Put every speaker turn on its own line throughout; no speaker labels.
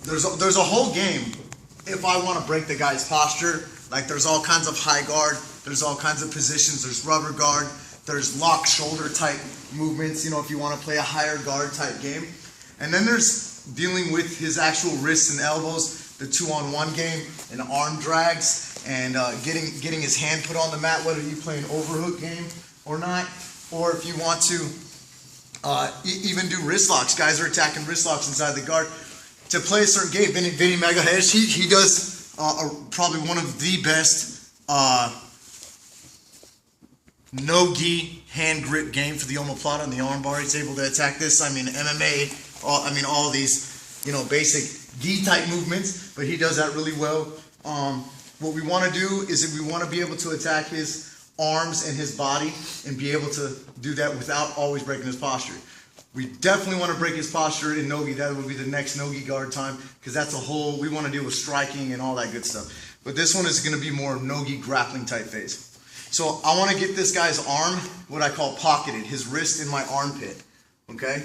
there's a whole game. If I want to break the guy's posture, like there's all kinds of high guard, there's all kinds of positions, there's rubber guard, there's lock shoulder type movements, you know, if you want to play a higher guard type game. And then there's dealing with his actual wrists and elbows, the 2-on-1 game, and arm drags, and getting his hand put on the mat, whether you play an overhook game or not, or if you want to even do wrist locks. Guys are attacking wrist locks inside the guard. To play a certain game, Vinny Megahesh, he does probably one of the best no-gi hand grip game for the omoplata and the armbar. He's able to attack this. I mean, MMA, all these, you know, basic gi type movements, but he does that really well. What we want to do is that we want to be able to attack his arms and his body and be able to do that without always breaking his posture. We definitely want to break his posture in Nogi. That will be the next Nogi guard time, because that's a whole, we want to deal with striking and all that good stuff. But this one is going to be more Nogi grappling type phase. So I want to get this guy's arm, what I call pocketed, his wrist in my armpit. Okay?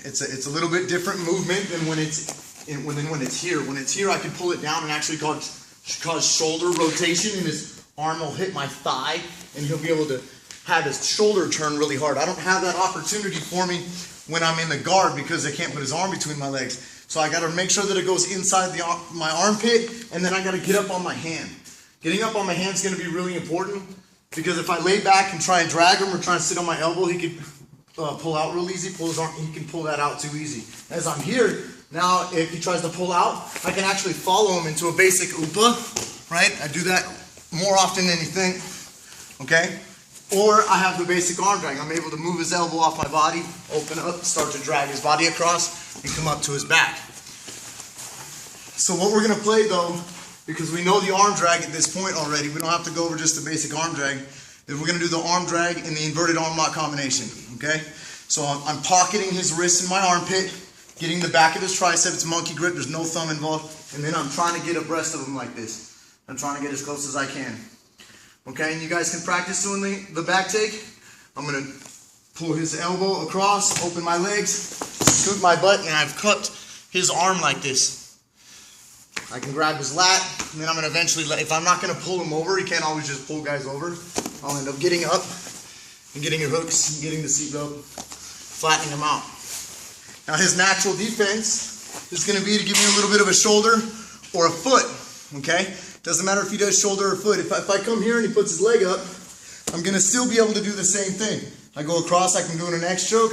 It's a little bit different movement than when it's here. When it's here, I can pull it down and actually cause shoulder rotation, and his arm will hit my thigh, and he'll be able to have his shoulder turn really hard. I don't have that opportunity for me when I'm in the guard because I can't put his arm between my legs. So I got to make sure that it goes inside my armpit, and then I got to get up on my hand. Getting up on my hand is going to be really important, because if I lay back and try and drag him or try and sit on my elbow, he could pull out real easy. Pull his arm, he can pull that out too easy. As I'm here, now if he tries to pull out, I can actually follow him into a basic upa, right? I do that more often than you think, okay? Or I have the basic arm drag. I'm able to move his elbow off my body, open up, start to drag his body across, and come up to his back. So what we're going to play though, because we know the arm drag at this point already, we don't have to go over just the basic arm drag, is we're going to do the arm drag and the inverted arm lock combination, okay? So I'm pocketing his wrist in my armpit, getting the back of his tricep, it's monkey grip, there's no thumb involved, and then I'm trying to get abreast of him like this. I'm trying to get as close as I can. Okay, and you guys can practice doing the back take. I'm going to pull his elbow across, open my legs, scoot my butt, and I've cupped his arm like this. I can grab his lat, and then I'm going to eventually, if I'm not going to pull him over, you can't always just pull guys over. I'll end up getting up and getting your hooks, and getting the seatbelt, flattening him out. Now his natural defense is going to be to give me a little bit of a shoulder or a foot, okay? Doesn't matter if he does shoulder or foot. If I come here and he puts his leg up, I'm going to still be able to do the same thing. I go across, I can do an X choke,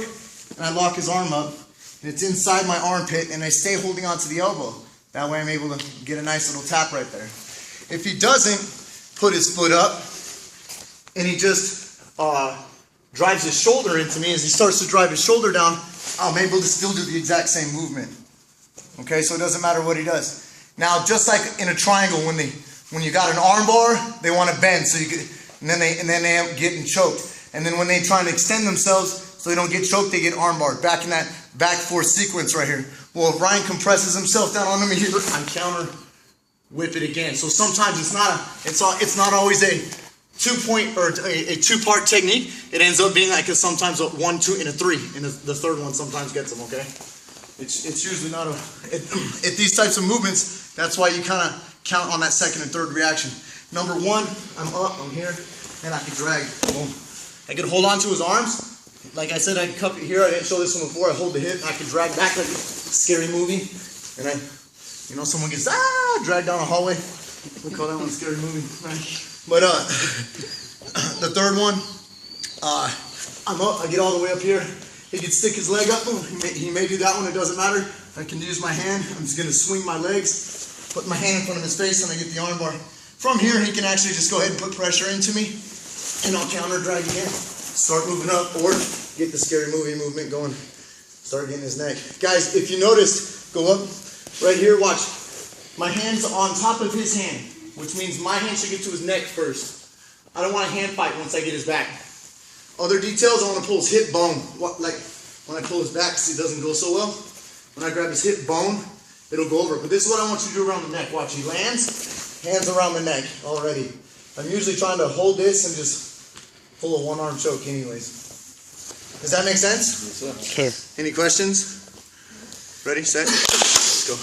and I lock his arm up, and it's inside my armpit, and I stay holding onto the elbow. That way I'm able to get a nice little tap right there. If he doesn't put his foot up, and he just drives his shoulder into me, as he starts to drive his shoulder down, I'm able to still do the exact same movement. Okay, so it doesn't matter what he does. Now, just like in a triangle, when you got an arm bar, they want to bend, so you could, and then they end up getting choked. And then when they try to extend themselves so they don't get choked, they get arm barred. Back in that back four sequence right here. Well, if Ryan compresses himself down onto me here, I'm counter whip it again. So sometimes it's not always a two-point or a two-part technique. It ends up being like sometimes a 1, 2, and a 3, and the third one sometimes gets them. Okay. It's usually not at these types of movements, that's why you kind of count on that second and third reaction. Number one, I'm up, I'm here, and I can drag. Boom. I can hold on to his arms. Like I said, I can cup it here. I didn't show this one before. I hold the hip, I can drag back like a scary movie. And someone gets, dragged down a hallway. We call that one a scary movie. But the third one, I'm up, I get all the way up here. He can stick his leg up. He may do that one. It doesn't matter. I can use my hand. I'm just going to swing my legs, put my hand in front of his face, and I get the arm bar. From here, he can actually just go ahead and put pressure into me, and I'll counter drag again. Start moving up, or get the scary movie movement going. Start getting his neck. Guys, if you noticed, go up right here. Watch. My hand's on top of his hand, which means my hand should get to his neck first. I don't want a hand fight once I get his back. Other details, I want to pull his hip bone. Like when I pull his back, see, it doesn't go so well. When I grab his hip bone, it'll go over. But this is what I want you to do around the neck. Watch, he lands, hands around the neck already. I'm usually trying to hold this and just pull a one-arm choke anyways. Does that make sense?
Yes, sir.
Any questions? Ready, set, let's go.